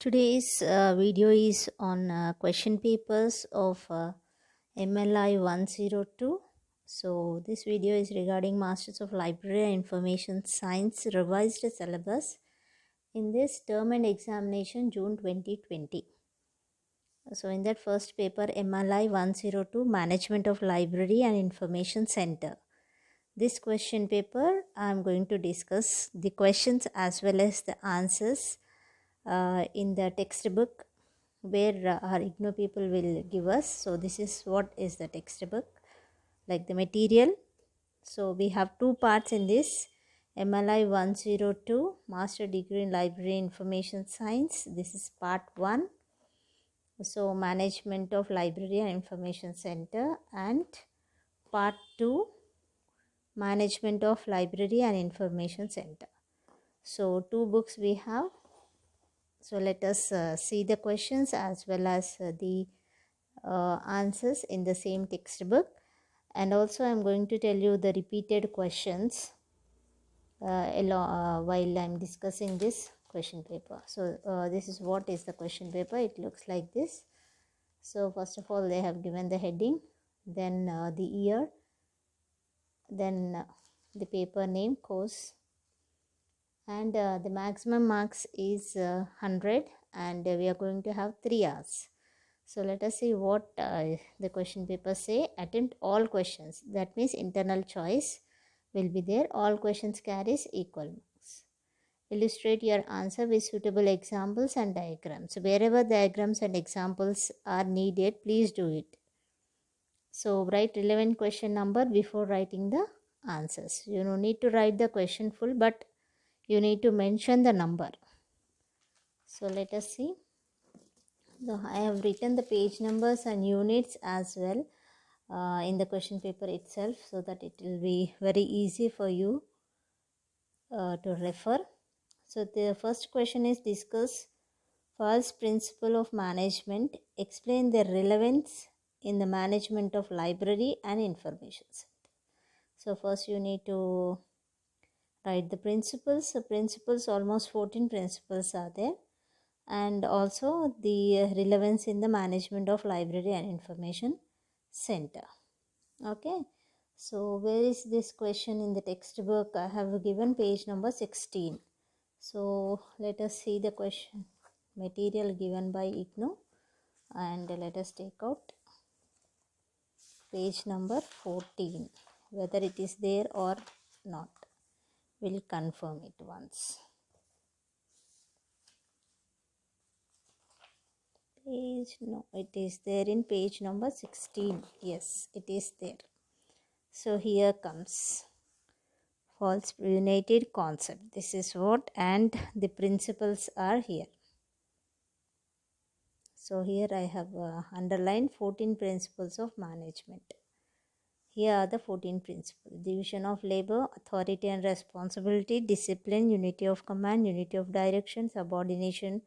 Today's video is on question papers of MLI 102. So this video is regarding Masters of Library and Information Science revised syllabus in this term and examination June 2020. So in that first paper, MLI 102, Management of Library and Information Center. This question paper, I am going to discuss the questions as well as the answers in the textbook where our IGNOU people will give us. So this is what is the textbook, like the material. So we have two parts in this. MLI 102, Master Degree in Library Information Science. This is part 1. So Management of Library and Information Center, and part 2, Management of Library and Information Center. So two books we have. So let us see the questions as well as the answers in the same textbook. And also I am going to tell you the repeated questions while I am discussing this question paper. So this is what is the question paper. It looks like this. So first of all, they have given the heading, then the year, then the paper name, course, and the maximum marks is 100, and we are going to have 3 hours. So let us see what the question paper say. Attempt all questions. That means internal choice will be there. All questions carries equal marks. Illustrate your answer with suitable examples and diagrams. So wherever diagrams and examples are needed, please do it. So write relevant question number before writing the answers. You don't need to write the question full, but you need to mention the number. So let us see. So I have written the page numbers and units as well in the question paper itself, so that it will be very easy for you to refer. So the first question is discuss false principle of management. Explain their relevance in the management of library and information center. So first you need to write the principles. The principles, almost 14 principles are there, and also the relevance in the management of library and information center. Okay, so where is this question in the textbook? I have given page number 16. So let us see the question material given by IGNOU, and let us take out page number 14. Whether it is there or not, we'll confirm it once. No, it is there in page number 16. Yes, it is there. So here comes false united concept. This is what, and the principles are here. So here I have underlined 14 principles of management. Here are the 14 principles: division of labor, authority and responsibility, discipline, unity of command, unity of direction, subordination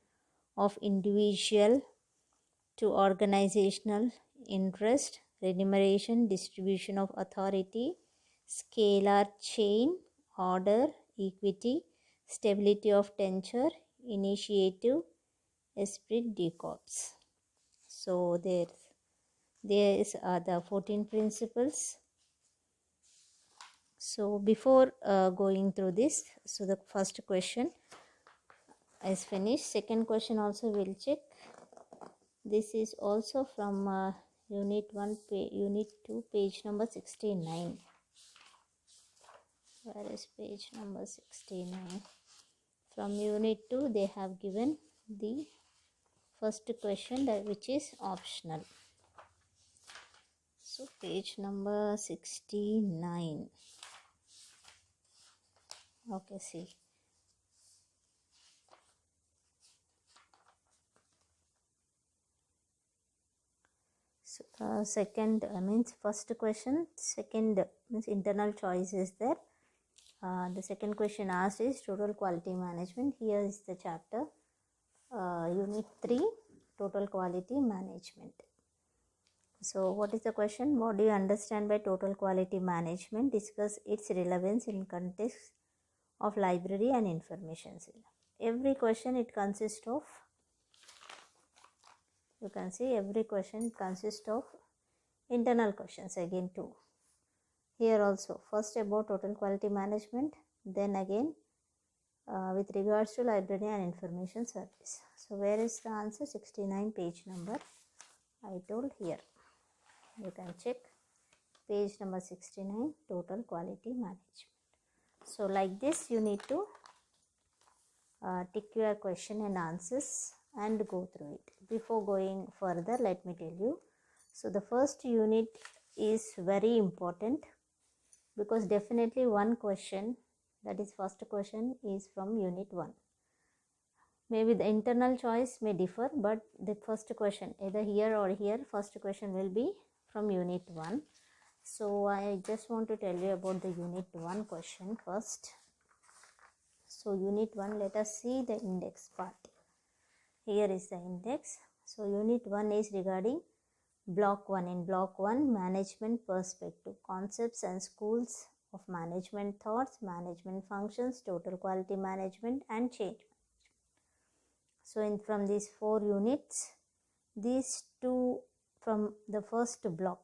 of individual to organizational interest, remuneration, distribution of authority, scalar chain, order, equity, stability of tenure, initiative, esprit de corps. So there are the 14 principles. So before going through this, so the first question is finished. Second question also we'll check. This is also from unit 1, unit 2, page number 69. Where is page number 69? From unit 2, they have given the first question, which is optional. So page number 69. Okay, see. So, second means first question, second means internal choice is there. The second question asked is total quality management. Here is the chapter, unit 3, total quality management. So what is the question? What do you understand by total quality management? Discuss its relevance in context of library and information. Every question, it consists of You can see every question consists of internal questions again too. Here also, first about total quality management, then again with regards to library and information service. So where is the answer? 69 page number. I told here. You can check page number 69, total quality management. So like this you need to tick your question and answers and go through it. Before going further, let me tell you. So the first unit is very important because definitely one question, that is first question, is from unit 1. Maybe the internal choice may differ, but the first question, either here or here, first question will be from unit 1. So I just want to tell you about the unit 1 question first. So unit 1, let us see the index part. Here is the index. So unit 1 is regarding block 1. In block 1, management perspective, concepts and schools of management thoughts, management functions, total quality management and change. So from these 4 units, these 2 from the first block,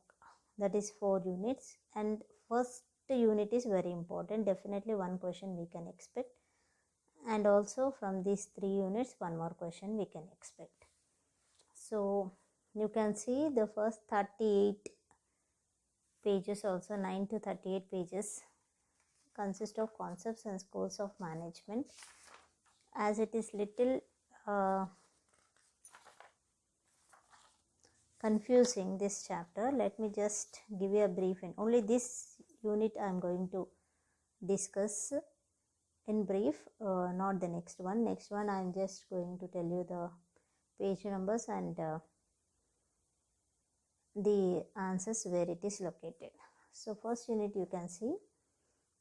that is 4 units, and first unit is very important. Definitely one question we can expect, and also from these 3 units one more question we can expect. So you can see the first 38 pages, also 9 to 38 pages, consist of concepts and schools of management. As it is little confusing, this chapter, let me just give you a brief. In only this unit I am going to discuss in brief, not the next one. Next one I am just going to tell you the page numbers and the answers where it is located. So first unit you can see,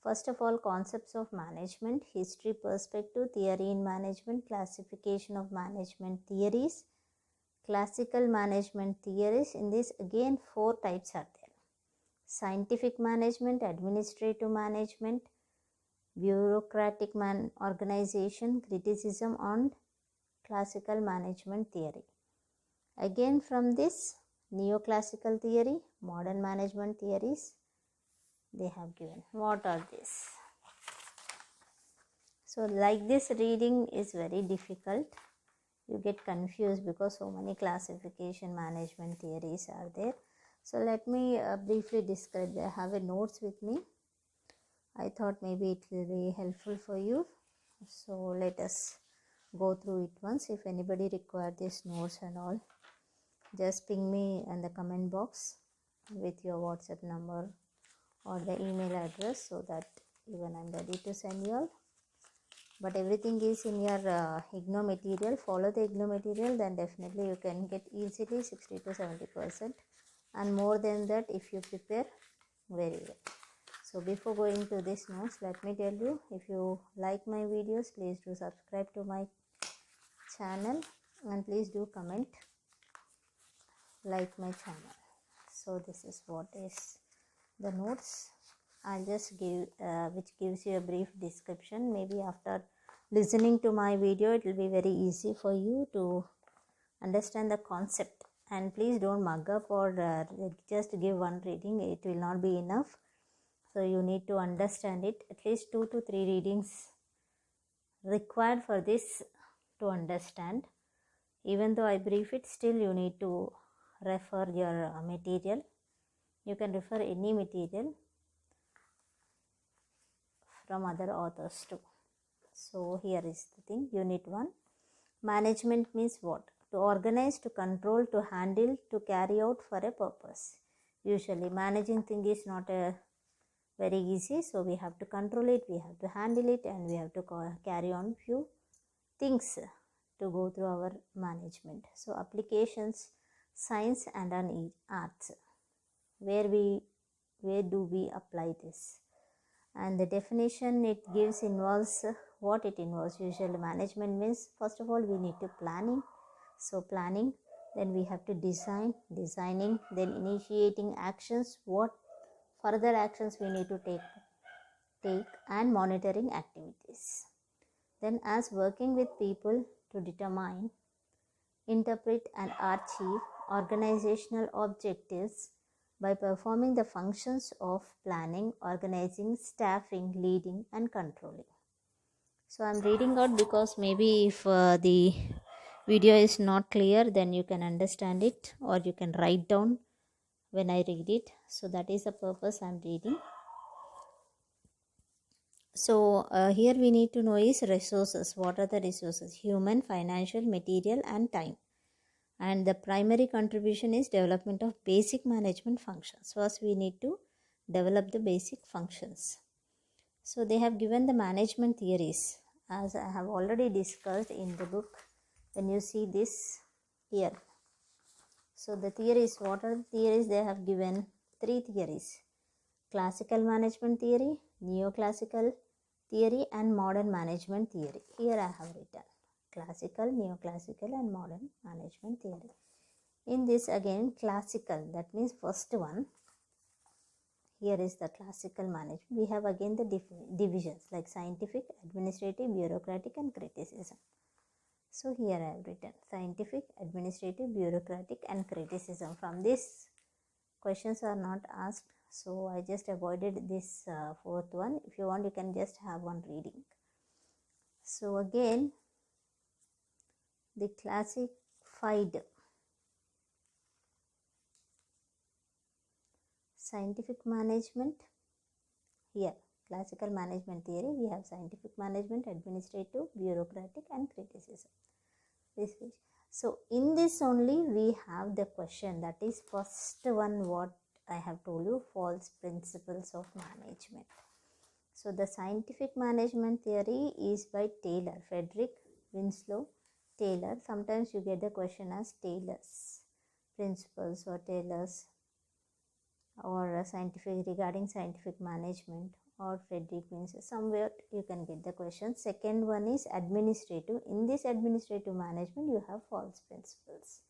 first of all, concepts of management, history, perspective, theory in management, classification of management theories, classical management theories. In this again 4 types are there: scientific management, administrative management, bureaucratic organization, criticism on classical management theory. Again from this, neoclassical theory, modern management theories they have given. What are these? So like this reading is very difficult. You get confused because so many classification management theories are there. So let me briefly describe. I have a notes with me. I thought maybe it will be helpful for you. So let us go through it once. If anybody require these notes and all, just ping me in the comment box with your WhatsApp number or the email address, so that even I'm ready to send you all. But everything is in your IGNOU material. Follow the IGNOU material, then definitely you can get easily 60 to 70%, and more than that if you prepare very well. So before going to this notes, let me tell you, if you like my videos, please do subscribe to my channel and please do comment, like my channel. So this is what is the notes. I'll just give which gives you a brief description. Maybe after listening to my video it will be very easy for you to understand the concept. And please don't mug up or just give one reading. It will not be enough. So you need to understand it. At least 2 to 3 readings required for this to understand. Even though I brief it, still you need to refer your material. You can refer any material from other authors too. So here is the thing. Unit 1. Management means what? To organize, to control, to handle, to carry out for a purpose. Usually managing thing is not a very easy, so we have to control it, we have to handle it, and we have to carry on few things to go through our management. So applications, science and arts. Where do we apply this? And the definition it gives involves what it involves. Usually management means, first of all, we need to planning. So planning, then we have to designing, then initiating actions, what further actions we need to take, and monitoring activities. Then as working with people to determine interpret and achieve organizational objectives by performing the functions of planning, organizing, staffing, leading, and controlling. So I'm reading out because maybe if the video is not clear, then you can understand it, or you can write down when I read it. So that is the purpose I'm reading. So here we need to know is resources. What are the resources? Human, financial, material, and time. And the primary contribution is development of basic management functions. First we need to develop the basic functions. So they have given the management theories, as I have already discussed in the book. When you see this here, so the theories, what are the theories? They have given 3 theories: classical management theory, neoclassical theory, and modern management theory. Here I have written classical, neoclassical, and modern management theory. In this again, classical, that means first one. Here is the classical management. We have again the divisions like scientific, administrative, bureaucratic, and criticism. So here I have written scientific, administrative, bureaucratic, and criticism. From this, questions are not asked, so I just avoided this fourth one. If you want, you can just have one reading. So again, the classified scientific management. Here, classical management theory, we have scientific management, administrative, bureaucratic, and criticism. So in this only we have the question, that is first one, what I have told you, false principles of management. So the scientific management theory is by Taylor, Frederick Winslow Taylor. Sometimes you get the question as Taylor's principles or Taylor's, or scientific, regarding scientific management, or Frederick Winslow. Somewhere you can get the question. Second one is administrative. In this administrative management you have false principles.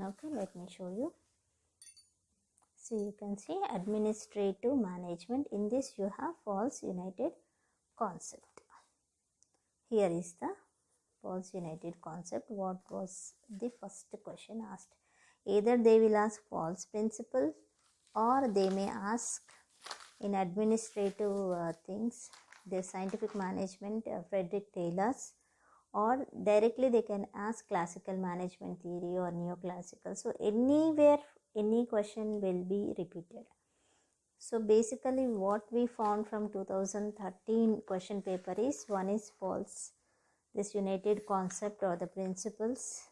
Okay, let me show you. So you can see administrative management. In this you have false united concept. Here is the false united concept. What was the first question asked? Either they will ask false principle, or they may ask in administrative things, the scientific management, Frederick Taylor's, or directly they can ask classical management theory or neoclassical. So anywhere any question will be repeated. So basically what we found from 2013 question paper is, one is false, this united concept or the principles,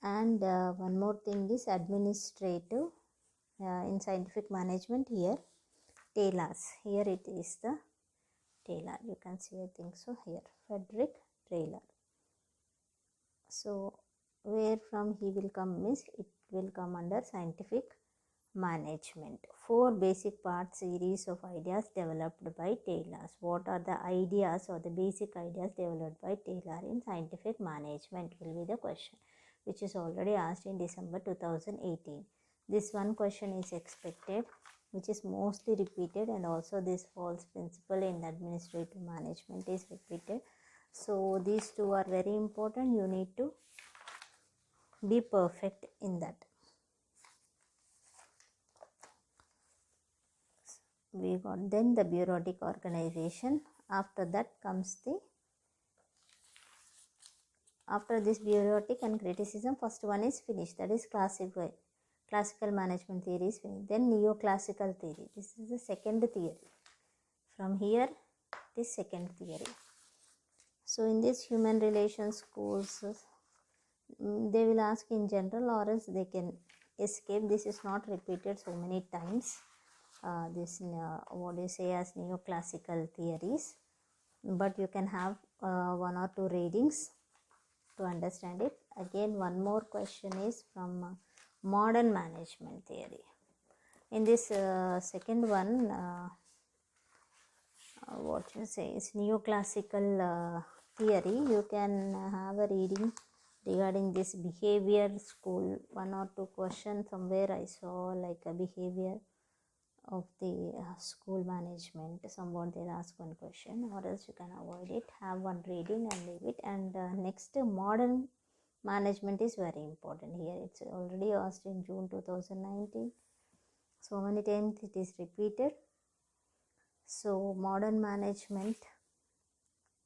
and one more thing is administrative in scientific management. Here Taylor's, here it is the Taylor, you can see, I think so, here Frederick Taylor. So where from he will come means it will come under scientific management. 4 basic part series of ideas developed by Taylor. What are the ideas or the basic ideas developed by Taylor in scientific management will be the question, which is already asked in December 2018. This one question is expected, which is mostly repeated, and also this false principle in administrative management is repeated. So these two are very important. You need to be perfect in that. We got then the bureaucratic organization. After that comes the, after this bureaucratic and criticism, first one is finished, that is classical management theory is finished. Then neoclassical theory, this is the second theory. From here this second theory. So in this human relations courses, they will ask in general, or else they can escape. This is not repeated so many times. This what you say as neoclassical theories, but you can have 1 or 2 readings to understand it. Again, one more question is from modern management theory. In this second one, what you say is neoclassical theory, you can have a reading regarding this behavior school. 1 or 2 questions somewhere I saw, like a behavior of the school management. Someone they'll ask one question, or else you can avoid it, have one reading and leave it. And next, modern management is very important here. It's already asked in June 2019. So many times it is repeated. So modern management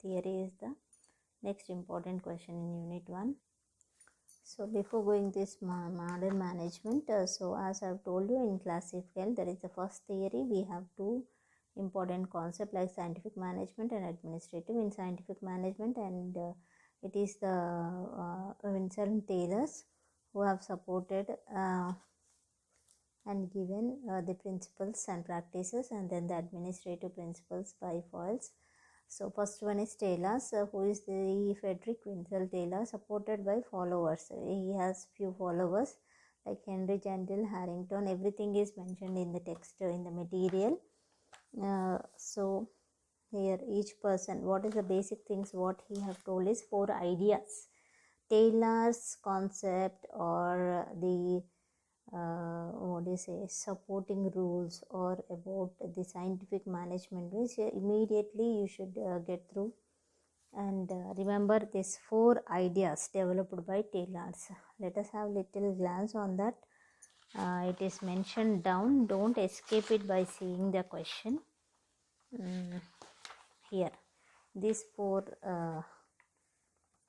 theory is the next important question in Unit 1. So before going this modern management, so as I've told you in class 12, there is the first theory. We have two important concepts like scientific management and administrative. In scientific management, and it is the Vincent Taylors who have supported and given the principles and practices, and then the administrative principles by Foils. So first one is Taylor's, who is the Frederick Winslow Taylor, supported by followers. He has few followers like Henry Jandel, Harrington. Everything is mentioned in the text, in the material. So here each person, what is the basic things what he have told is 4 ideas. Taylor's concept or the what do you say, supporting rules or about the scientific management, which immediately you should get through and remember these 4 ideas developed by Taylor's. Let us have little glance on that. It is mentioned down. Don't escape it by seeing the question. Here these 4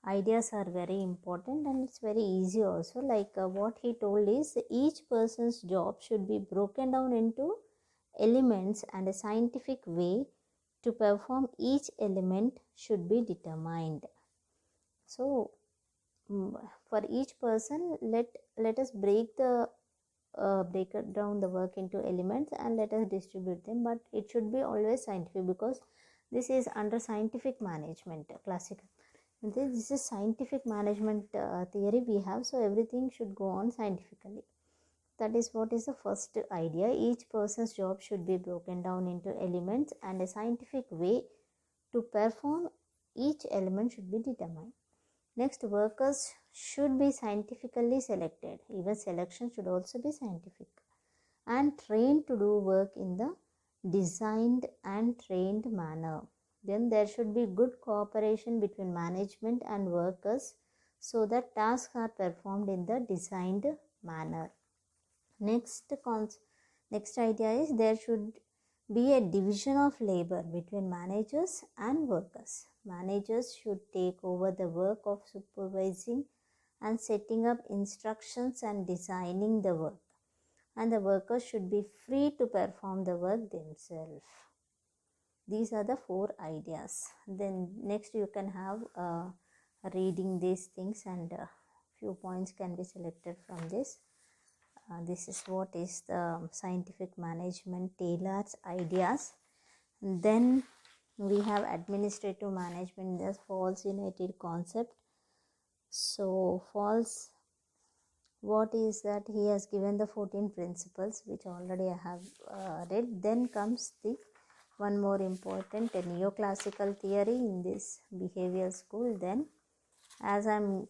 ideas are very important, and it's very easy also. Like what he told is each person's job should be broken down into elements, and a scientific way to perform each element should be determined. So for each person, let us break down the work into elements and let us distribute them, but it should be always scientific, because this is under scientific management, classical. This is scientific management theory we have, so everything should go on scientifically. That is what is the first idea. Each person's job should be broken down into elements, and a scientific way to perform each element should be determined. Next, workers should be scientifically selected. Even selection should also be scientific, and trained to do work in the designed and trained manner. Then there should be good cooperation between management and workers, so that tasks are performed in the designed manner. Next idea is there should be a division of labor between managers and workers. Managers should take over the work of supervising and setting up instructions and designing the work, and the workers should be free to perform the work themselves. These are the 4 ideas. Then next you can have reading these things, and few points can be selected from this. This is what is the scientific management, Taylor's ideas. And then we have administrative management, the Falls United concept. So Falls, what is that? He has given the 14 principles, which already I have read. Then comes the one more important, a neoclassical theory in this behavior school. Then as I'm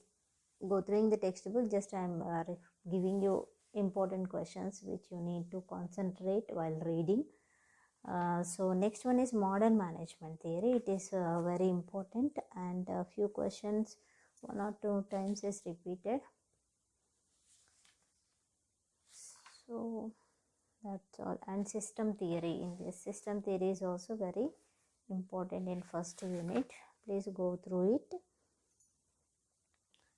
go through the textbook, just I'm giving you important questions which you need to concentrate while reading. So next one is modern management theory. It is very important, and a few questions 1 or 2 times is repeated. So that's all. And system theory, in this system theory is also very important in first unit. Please go through it.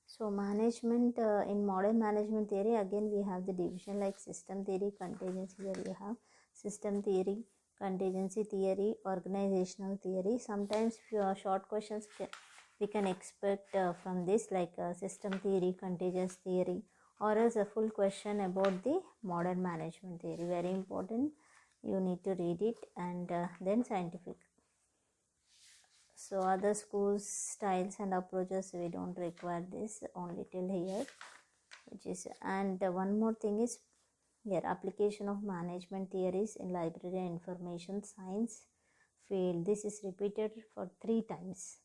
So management, in modern management theory, again we have the division like system theory, contingency. Here we have system theory, contingency theory, organizational theory. Sometimes few short questions we can expect from this, like system theory, contingency theory, or as a full question about the modern management theory. Very important. You need to read it, and then scientific. So other schools, styles and approaches, we don't require this, only till here, which is. And one more thing is here, application of management theories in library and information science field. This is repeated for 3 times.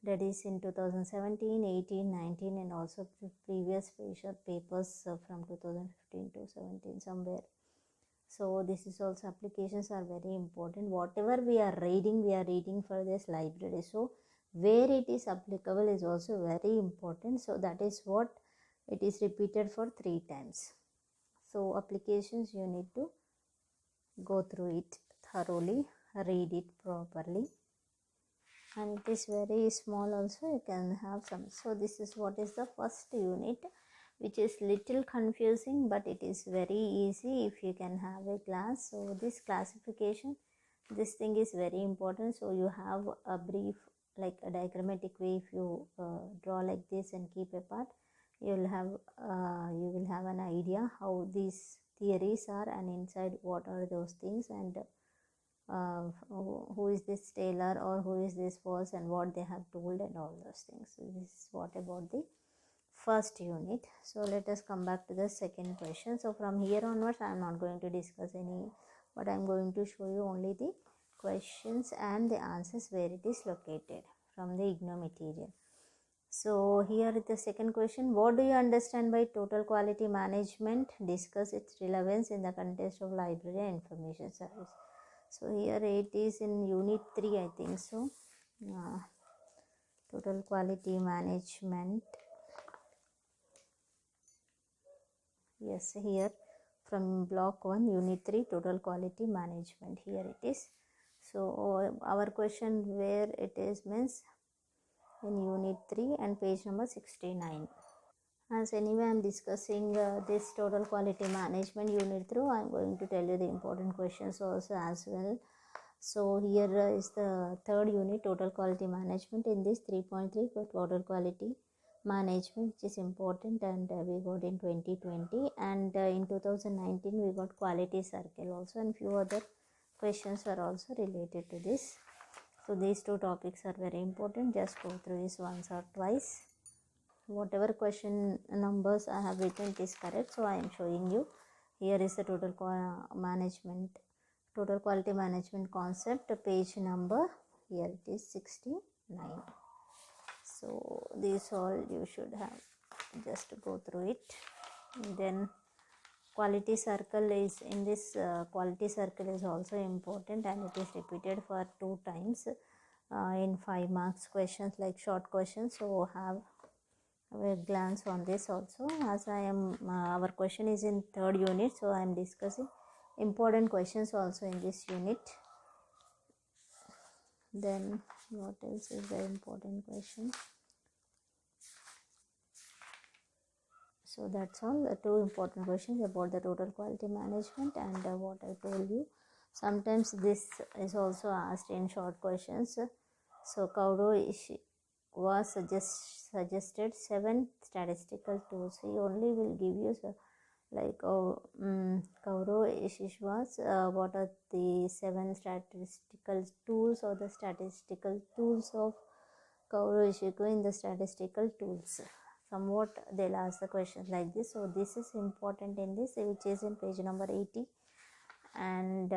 That is in 2017, 18, 19, and also previous papers from 2015 to 17 somewhere. So this is also, applications are very important. Whatever we are reading for this library. So where it is applicable is also very important. So that is what it is repeated for 3 times. So applications, you need to go through it thoroughly, read it properly, and it is very small also, you can have some. So this is what is the first unit, which is little confusing, but it is very easy if you can have a class. So this classification, this thing is very important. So you have a brief, like a diagrammatic way. If you draw like this and keep apart, you will have an idea how these theories are, and inside what are those things, and who is this Taylor or who is this False, and what they have told, and all those things. So this is what about the first unit. So let us come back to the second question. So from here onwards, I am not going to discuss any, but I am going to show you only the questions and the answers where it is located from the IGNOU material. So here is the second question. What do you understand by total quality management? Discuss its relevance in the context of library and information service. So here it is in unit 3, I think so. Total quality management. Yes, here from block 1, unit 3, total quality management. Here it is. So our question where it is means in unit 3 and page number 69. As anyway I am discussing this total quality management unit through, I am going to tell you the important questions also as well. So here is the third unit, total quality management. In this 3.3 for total quality management, which is important, and we got in 2020, and in 2019 we got quality circle also, and few other questions are also related to this. So these two topics are very important. Just go through this once or twice. Whatever question numbers I have written, it is correct, so I am showing you. Here is the total quality management concept, page number, here it is 69. So this all you should have, just go through it. And then quality circle is in this, quality circle is also important, and it is repeated for 2 times in 5 marks questions, like short questions. So have a glance on this also, as I am our question is in third unit, so I am discussing important questions also in this unit. Then what else is the important question? So that's all, the 2 important questions about the total quality management, and what I told you. Sometimes this is also asked in short questions. So Kauro was suggested 7 statistical tools. He only will give you like Kauro Ishishwas, what are the 7 statistical tools, or the statistical tools of Kauro Ishiko in the statistical tools. Somewhat they'll ask the questions like this. So this is important in this, which is in page number 80, and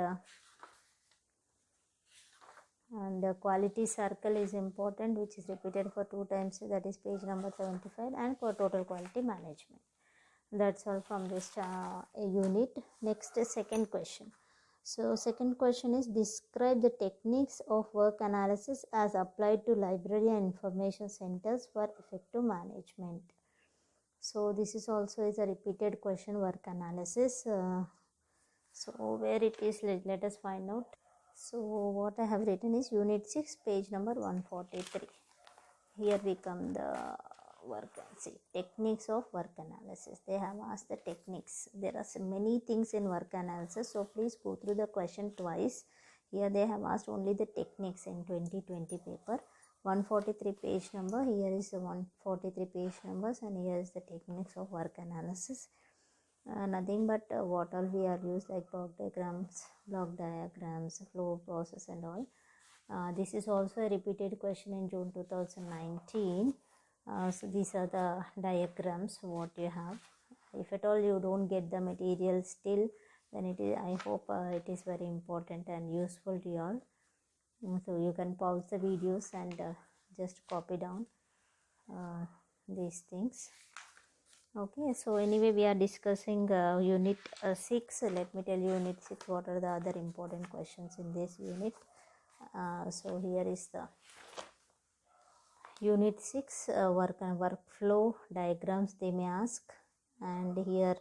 the quality circle is important, which is repeated for 2 times, that is page number 75, and for total quality management. That's all from this unit. Next, second question. So second question is, describe the techniques of work analysis as applied to library and information centers for effective management. So this is also is a repeated question, work analysis. So where it is, let us find out. So what I have written is unit 6, page number 143. Here we come the work and see techniques of work analysis. They have asked the techniques. There are so many things in work analysis, so please go through the question twice. Here they have asked only the techniques in 2020 paper. 143 page number, here is the 143 page numbers, and here is the techniques of work analysis. Nothing but what all we are used, like block diagrams, flow process and all. This is also a repeated question in June 2019. So these are the diagrams what you have. If at all you don't get the material still, then it is, I hope it is very important and useful to you all. So you can pause the videos and just copy down these things. Okay, so anyway we are discussing unit 6. Let me tell you unit 6 what are the other important questions in this unit. So here is the Unit 6, work and workflow diagrams they may ask, and here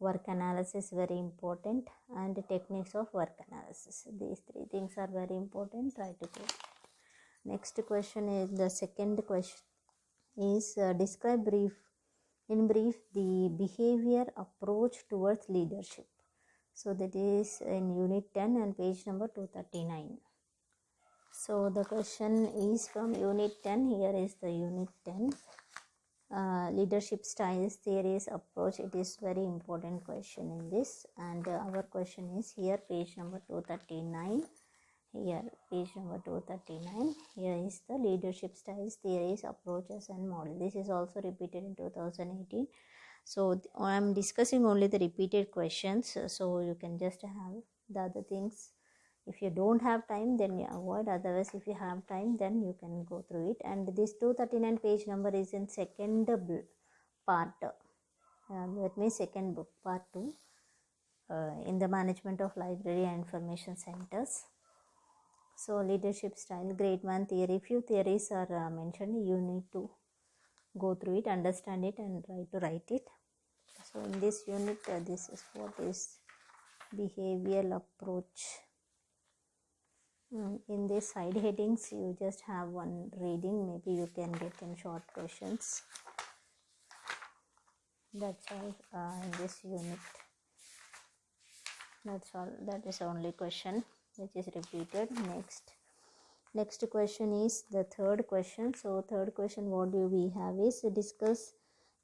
work analysis very important, and techniques of work analysis. These three things are very important. Try to go. Next question is, the second question is, describe in brief the behavior approach towards leadership. So that is in unit 10 and page number 239. So the question is from unit 10. Here is the unit 10. Leadership styles, theories, approach. It is very important question in this, and our question is here page number 239. Here page number 239. Here is the leadership styles, theories, approaches and model. This is also repeated in 2018. So I am discussing only the repeated questions, so you can just have the other things. If you don't have time, then you avoid. Otherwise, if you have time, then you can go through it. And this 239 page number is in second part. That means second book, part 2, in the management of library and information centers. So leadership style, grade 1 theory. Few theories are mentioned. You need to go through it, understand it, and try to write it. So in this unit, this is what is behavioral approach. In these side headings, you just have one reading. Maybe you can get in short questions. That's all in this unit. That's all. That is the only question which is repeated. Next question is the third question. So third question, what do we have is, discuss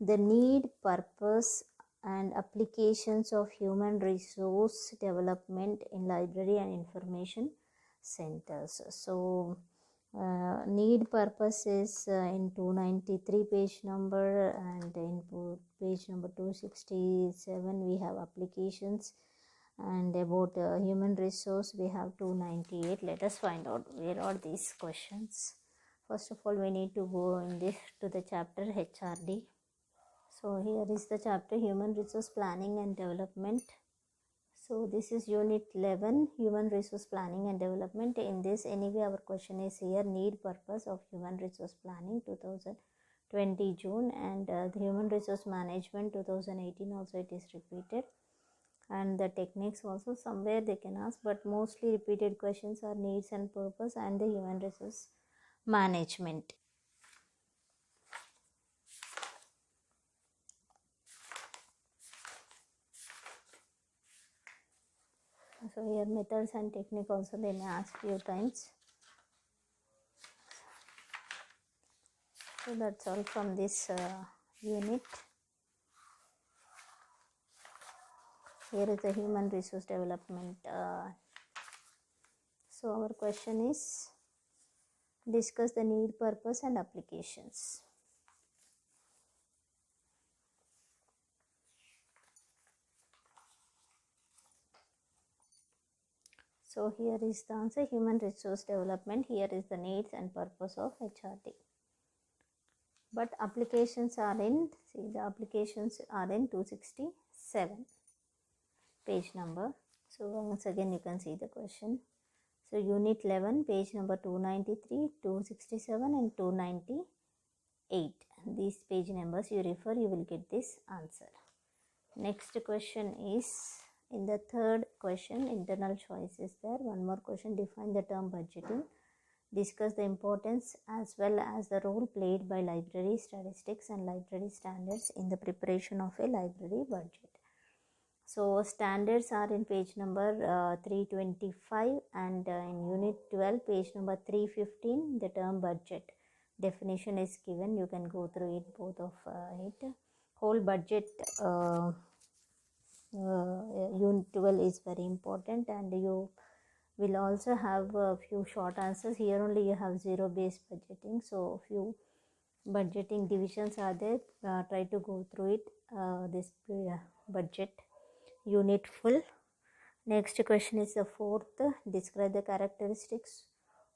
the need, purpose and applications of human resource development in library and information centers. So need, purpose is in 293 page number, and in page number 267 we have applications, and about human resource we have 298. Let us find out where are these questions. First of all, we need to go in this to the chapter HRD. So here is the chapter human resource planning and development. So this is unit 11, human resource planning and development. In this, anyway, our question is here, need, purpose of human resource planning 2020 June, and the human resource management 2018 also it is repeated, and the techniques also somewhere they can ask, but mostly repeated questions are needs and purpose and the human resource management. So here methods and technique also they may ask few times. So that's all from this unit. Here is the human resource development. So our question is, discuss the need, purpose and applications. So here is the answer, human resource development. Here is the needs and purpose of HRD. But applications are in, see the applications are in 267 page number. So once again you can see the question. So unit 11 page number 293, 267 and 298. These page numbers you refer, you will get this answer. Next question is, in the third question, internal choice is there. One more question, define the term budgeting. Discuss the importance as well as the role played by library statistics and library standards in the preparation of a library budget. So standards are in page number 325, and in unit 12 page number 315 the term budget definition is given. You can go through it, both of it. Whole budget unit 12 is very important, and you will also have a few short answers. Here only you have zero based budgeting, so few budgeting divisions are there. Try to go through it, this budget unit full. Next question is the fourth, describe the characteristics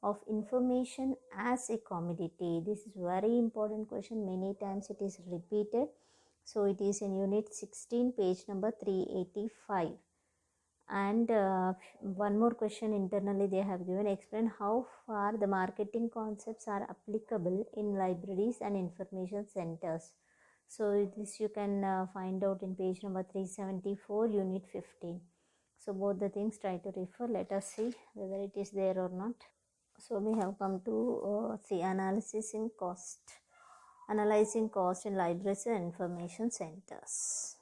of information as a commodity. This is very important question, many times it is repeated. So it is in unit 16 page number 385, And one more question internally they have given, explain how far the marketing concepts are applicable in libraries and information centers. So this you can find out in page number 374, unit 15. So both the things try to refer. Let us see whether it is there or not. So we have come to see analysis in cost, analyzing cost in libraries and information centers.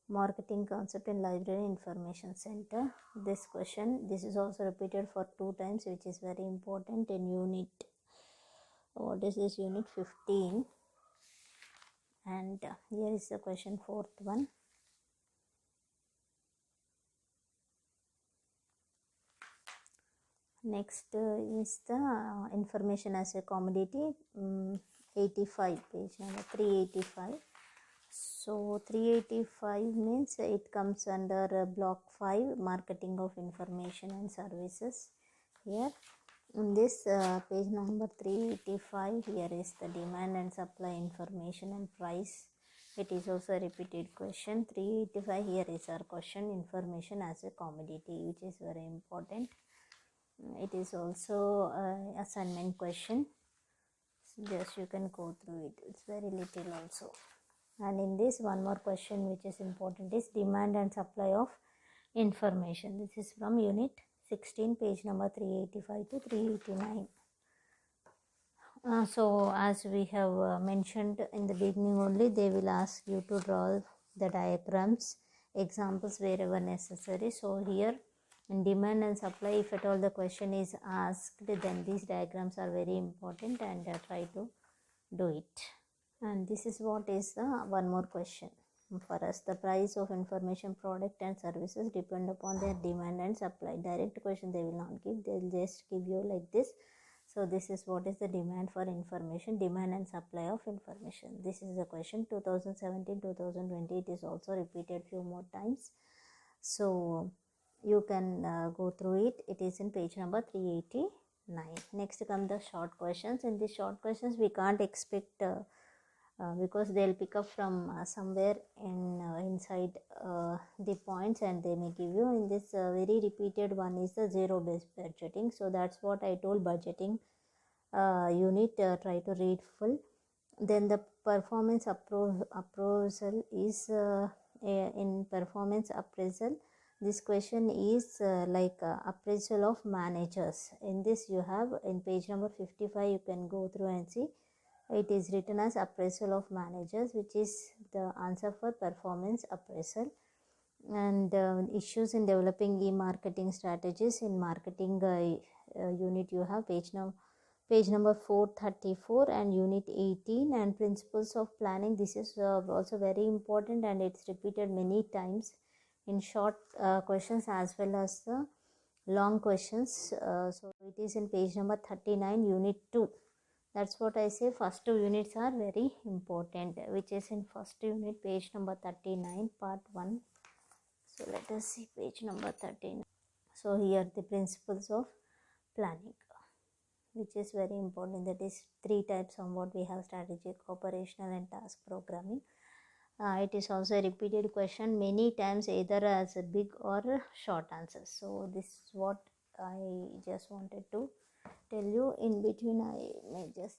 Marketing concept in library information center. This question, this is also repeated for 2 times, which is very important in unit, what is this, unit 15. And here is the question, fourth one. Next is the information as a commodity, 85, page number 385. So 385 means it comes under block 5, marketing of information and services. Here in this page number 385, here is the demand and supply, information and price. It is also a repeated question. 385, here is our question, information as a commodity, which is very important. It is also assignment question. Just you can go through it. It's very little also. And in this, one more question which is important is demand and supply of information. This is from unit 16, page number 385 to 389. So as we have mentioned in the beginning only, they will ask you to draw the diagrams, examples wherever necessary. So here in demand and supply, if at all the question is asked, then these diagrams are very important, and try to do it. And this is what is the one more question for us. The price of information product and services depend upon their demand and supply. Direct question they will not give, they will just give you like this. So this is what is the demand for information, demand and supply of information. This is the question 2017-2020. It is also repeated few more times. So you can go through it. It is in page number 389. Next come the short questions. In these short questions we can't expect because they'll pick up from somewhere in inside the points, and they may give you. In this very repeated one is the zero based budgeting. So that's what I told, budgeting unit, try to read full. Then the performance appraisal is in performance appraisal, this question is like appraisal of managers. In this you have in page number 55, you can go through and see. It is written as appraisal of managers, which is the answer for performance appraisal. And issues in developing e-marketing strategies. In marketing unit you have page number 434 and unit 18, and principles of planning. This is also very important, and it's repeated many times in short questions as well as the long questions. So it is in page number 39, unit 2. That's what I say, first 2 units are very important, which is in first unit, page number 39, part 1. So let us see page number 39. So here the principles of planning, which is very important. That is 3 types on what we have: strategic, operational and task programming. It is also a repeated question many times, either as a big or short answers. So this is what I just wanted to tell you. In between I may just